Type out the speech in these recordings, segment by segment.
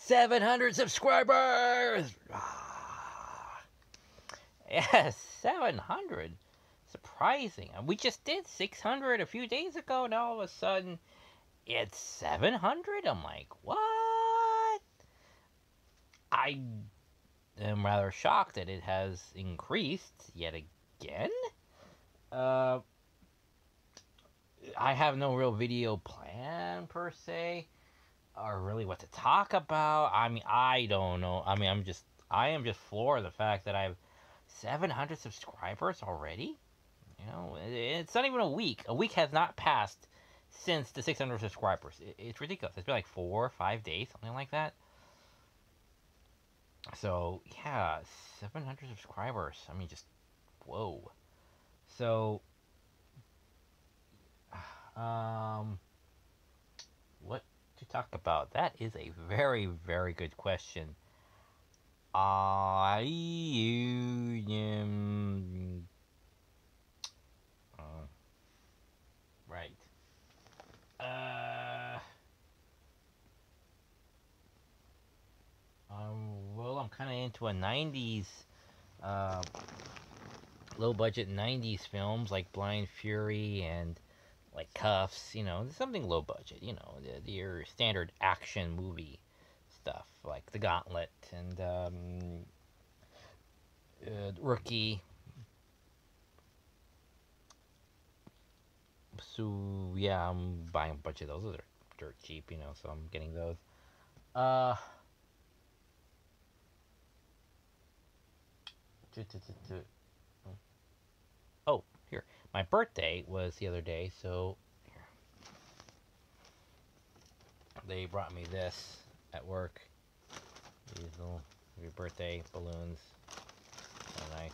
700 subscribers! Yes, 700. Surprising. We just did 600 a few days ago, and all of a sudden, it's 700? I'm like, what? I am rather shocked that it has increased yet again. I have no real video plan, per se, or really what to talk about. I mean, I don't know. I mean, I am just floored the fact that I have 700 subscribers already. You know, it's not even a week. A week has not passed since the 600 subscribers. It's ridiculous. It's been like 4 or 5 days, something like that. So, yeah, 700 subscribers. I mean, just, whoa. So, what to talk about? That is a very, very good question. I right. Well, I'm kind of into a 90s, uh, low budget 90s films like Blind Fury and like Cuffs, you know, something low budget, you know, your standard action movie stuff like The Gauntlet and Rookie. So yeah, I'm buying a bunch of those. Those are dirt cheap, you know, so I'm getting those. Uh, oh, here, my birthday was the other day, so here. They brought me this at work. These little your birthday balloons, so nice.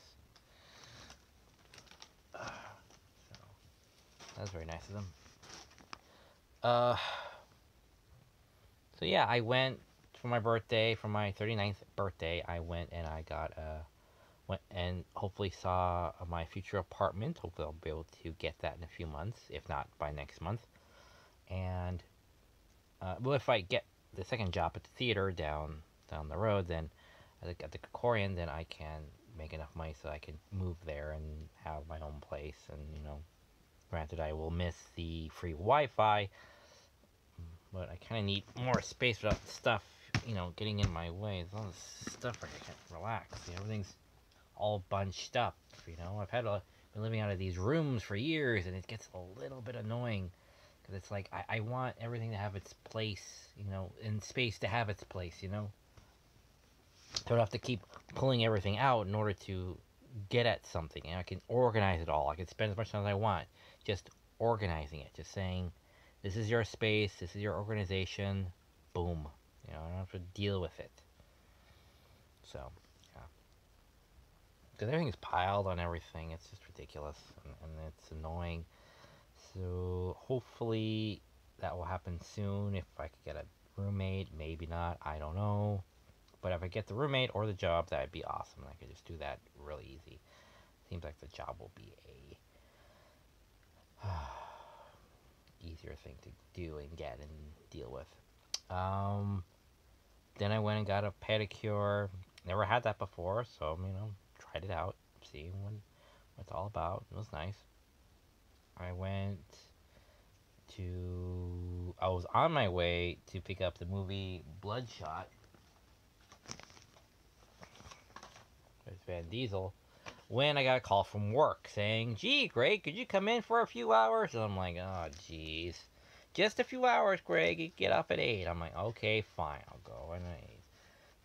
So that's very nice of them. Uh, so yeah, I went for my birthday, for my 39th birthday. I went and I got went and hopefully saw my future apartment. Hopefully I'll be able to get that in a few months, if not by next month. And well, if I get the second job at the theater down the road, then at the Kokorian, then I can make enough money so I can move there and have my own place. And you know, granted, I will miss the free Wi-Fi, but I kind of need more space without stuff, you know, getting in my way. There's all this stuff where I can't relax. You know, everything's all bunched up. You know, been living out of these rooms for years, and it gets a little bit annoying because it's like I want everything to have its place, you know, and space to have its place. You know, I don't have to keep pulling everything out in order to get at something. And I can organize it all. I can spend as much time as I want just organizing it, just saying, this is your space, this is your organization, boom. You know, I don't have to deal with it. So, yeah. Because everything's piled on everything. It's just ridiculous. And it's annoying. So, hopefully that will happen soon. If I could get a roommate, maybe not. I don't know. But if I get the roommate or the job, that would be awesome. I could just do that really easy. Seems like the job will be a easier thing to do and get and deal with. Then I went and got a pedicure. Never had that before, so you know, tried it out, see what it's all about. It was nice. I was on my way to pick up the movie Bloodshot with Van Diesel when I got a call from work saying, "Gee, Greg, could you come in for a few hours?" And I'm like, "Oh, jeez. Just a few hours, Greg. You get up at 8. I'm like, "Okay, fine. I'll go at 8.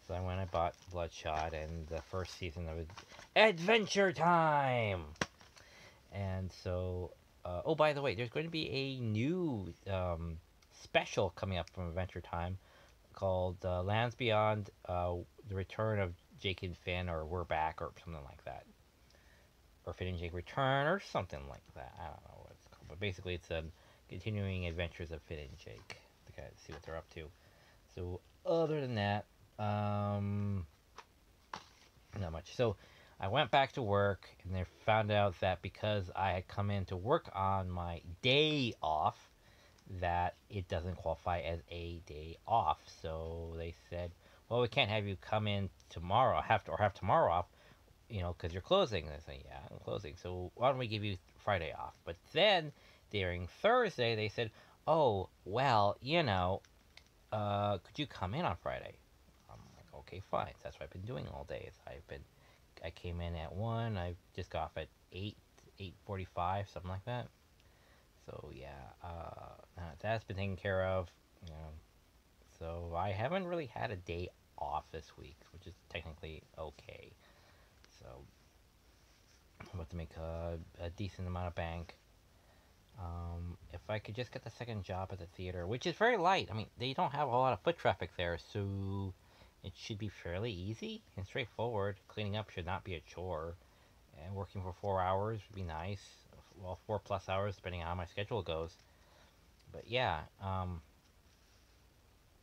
So I went and bought Bloodshot and the first season of Adventure Time. And so, oh, by the way, there's going to be a new special coming up from Adventure Time called Lands Beyond, The Return of Jake and Finn, or We're Back, or something like that. Or Finn and Jake Return, or something like that. I don't know what it's called. But basically, it's continuing adventures of Finn and Jake to kind of see what they're up to. So, other than that, not much. So, I went back to work, and they found out that because I had come in to work on my day off, that it doesn't qualify as a day off. So they said, well, we can't have you come in tomorrow, have tomorrow off, because you're closing. And I say, yeah, I'm closing. So why don't we give you Friday off? But then during Thursday, they said, oh, well, could you come in on Friday? I'm like, okay, fine. That's what I've been doing all day. I came in at 1. I just got off at 8, 8:45, something like that. So yeah, that's been taken care of. You know, so I haven't really had a day off this week, which is technically okay. So I'm about to make a decent amount of bank. If I could just get the second job at the theater, which is very light. I mean, they don't have a lot of foot traffic there, so it should be fairly easy and straightforward. Cleaning up should not be a chore, and working for 4 hours would be nice. Well, 4+ hours depending on how my schedule goes. But yeah,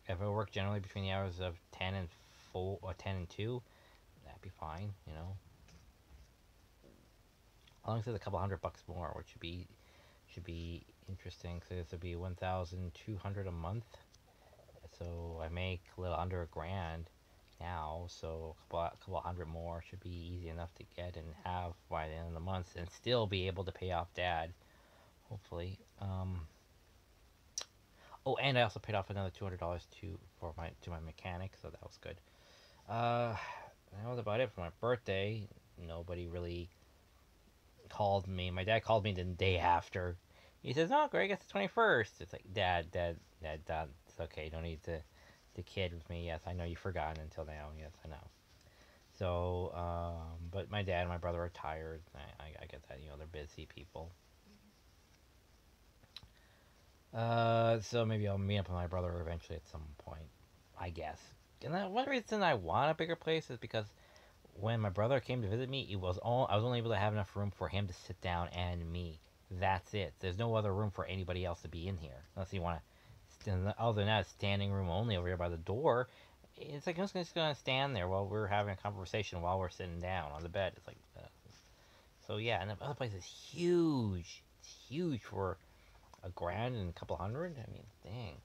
if I work generally between the hours of 10 and 4 or 10 and 2, that'd be fine. As long as it's a couple $100 more, which should be interesting. So this would be 1,200 a month. So I make a little under $1,000 now. So a couple hundred more should be easy enough to get and have by the end of the month, and still be able to pay off Dad. Hopefully. Oh, and I also paid off another $200 to my mechanic, so that was good. Uh, that was about it for my birthday. Nobody really called me. My dad called me the day after. He says, "No, Greg, it's the 21st." It's like, Dad, it's okay. Don't need to kid with me. Yes, I know you've forgotten until now. Yes, I know. So, but my dad and my brother are tired. I get that. They're busy people. So maybe I'll meet up with my brother eventually at some point, I guess. And one reason I want a bigger place is because when my brother came to visit me, I was only able to have enough room for him to sit down and me. That's it. There's no other room for anybody else to be in here, unless you want to. Other than that, standing room only over here by the door. It's like I'm just gonna stand there while we're having a conversation while we're sitting down on the bed. It's like, so yeah. And the other place is huge. It's huge for $1,000 and a couple hundred. I mean, dang.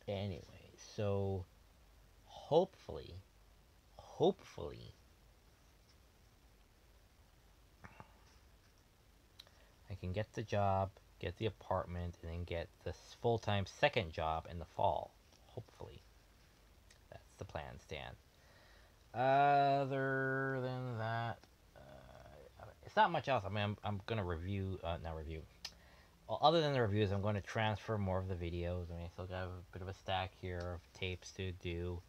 Anyway, so hopefully, I can get the job, get the apartment, and then get the full-time second job in the fall. Hopefully, that's the plan, Stan. Other than that, it's not much else. I mean, I'm gonna review, not review. Well, other than the reviews, I'm going to transfer more of the videos. I mean, I still got a bit of a stack here of tapes to do.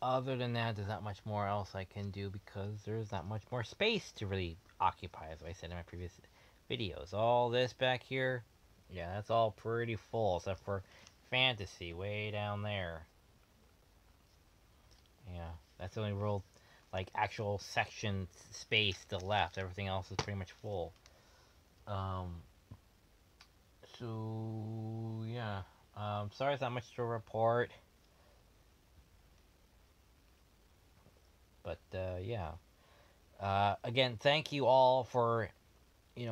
Other than that, there's not much more else I can do because there's not much more space to really occupy, as I said in my previous videos. All this back here, yeah, that's all pretty full, except for fantasy way down there. Yeah, that's the only real, like, actual section space still left. Everything else is pretty much full. Um, so, yeah. Sorry, it's not much to report. But, yeah. Again, thank you all for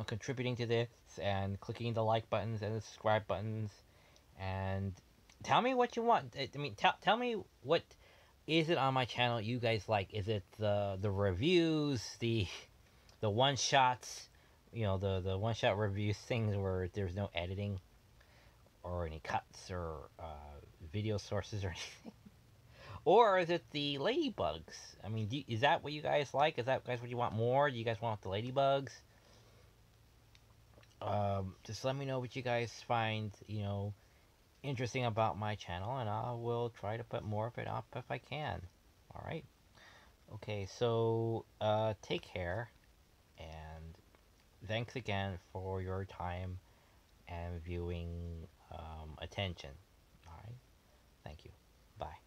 contributing to this and clicking the like buttons and the subscribe buttons, and tell me what you want. I mean, tell me what is it on my channel you guys like. Is it the reviews, the one shots, the one shot reviews, things where there's no editing or any cuts or video sources or anything? Or is it the ladybugs? I mean, is that what you guys like? Is that guys what you want more? Do you guys want the ladybugs? Just let me know what you guys find, interesting about my channel, and I will try to put more of it up if I can. All right. Okay, so take care, and thanks again for your time and viewing attention. All right. Thank you. Bye.